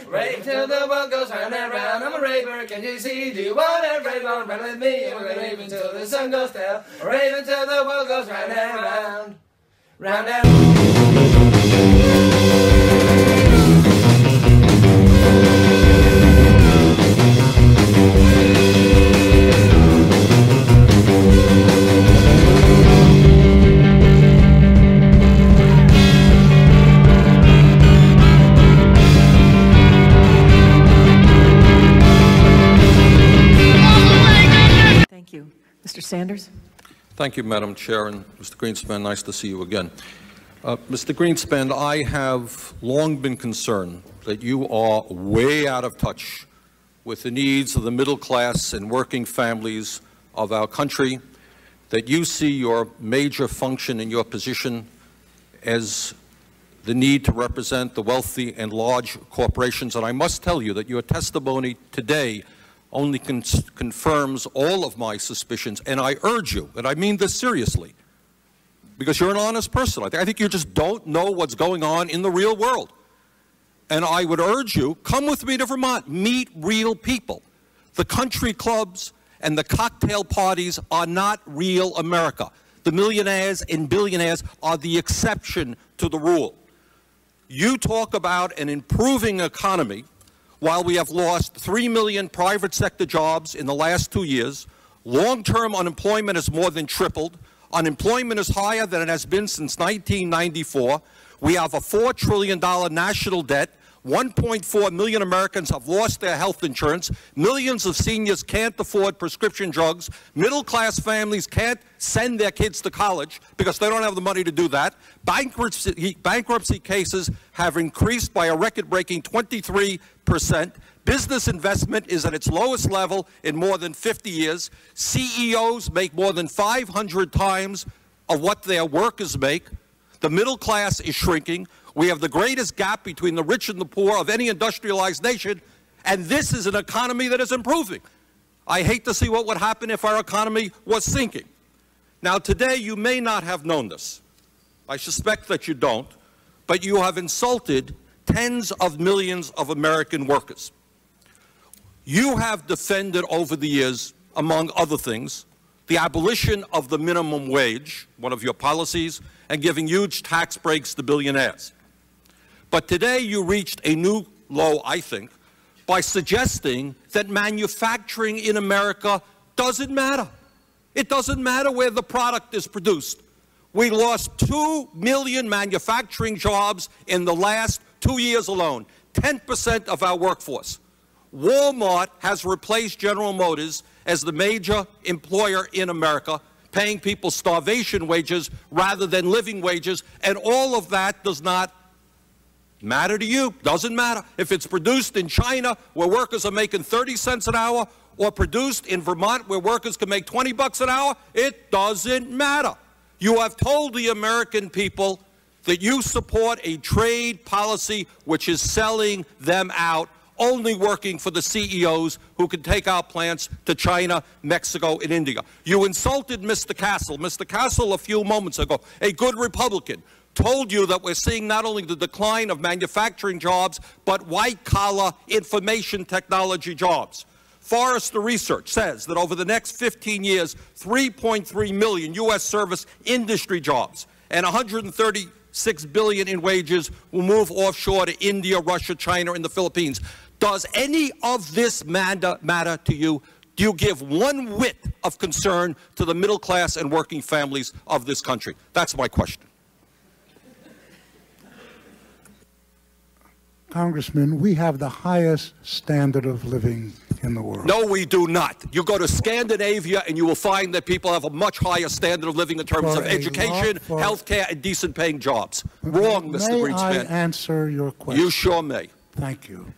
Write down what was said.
Rave till the world goes round and round. I'm a raver, can you see? Do you wanna rave on? Run with me. I'm gonna rave until the sun goes down. Rave until the world goes round and round. Round and Mr. Sanders. Thank you, Madam Chair, and Mr. Greenspan, nice to see you again. Mr. Greenspan, I have long been concerned that you are way out of touch with the needs of the middle class and working families of our country, that you see your major function in your position as the need to represent the wealthy and large corporations. And I must tell you that your testimony today only confirms all of my suspicions, and I urge you, and I mean this seriously, because you're an honest person. I think you just don't know what's going on in the real world. And I would urge you, come with me to Vermont, meet real people. The country clubs and the cocktail parties are not real America. The millionaires and billionaires are the exception to the rule. You talk about an improving economy while we have lost 3 million private sector jobs in the last 2 years. Long-term unemployment has more than tripled. Unemployment is higher than it has been since 1994. We have a $4 trillion national debt. 1.4 million Americans have lost their health insurance. Millions of seniors can't afford prescription drugs. Middle-class families can't send their kids to college because they don't have the money to do that. Bankruptcy cases have increased by a record-breaking 23%. Business investment is at its lowest level in more than 50 years. CEOs make more than 500 times of what their workers make. The middle class is shrinking. We have the greatest gap between the rich and the poor of any industrialized nation, and this is an economy that is improving. I hate to see what would happen if our economy was sinking. Now, today, you may not have known this. I suspect that you don't, but you have insulted tens of millions of American workers. You have defended over the years, among other things, the abolition of the minimum wage, one of your policies, and giving huge tax breaks to billionaires. But today you reached a new low, I think, by suggesting that manufacturing in America doesn't matter. It doesn't matter where the product is produced. We lost 2 million manufacturing jobs in the last 2 years alone, 10% of our workforce. Walmart has replaced General Motors as the major employer in America, paying people starvation wages rather than living wages, and all of that does not matter to you. Doesn't matter. If it's produced in China, where workers are making 30 cents an hour, or produced in Vermont, where workers can make 20 bucks an hour, it doesn't matter. You have told the American people that you support a trade policy which is selling them out, only working for the CEOs who can take our plants to China, Mexico, and India. You insulted Mr. Castle. Mr. Castle, a few moments ago, a good Republican, told you that we're seeing not only the decline of manufacturing jobs, but white-collar information technology jobs. Forrester Research says that over the next 15 years, 3.3 million U.S. service industry jobs and 136 $6 billion in wages will move offshore to India, Russia, China, and the Philippines. Does any of this matter to you? Do you give one whit of concern to the middle class and working families of this country? That's my question. Congressman, we have the highest standard of living in the world. No, we do not. You go to Scandinavia and you will find that people have a much higher standard of living in terms of education, health care, and decent paying jobs. Wrong, Mr. Greenspan. May I answer your question? You sure may. Thank you.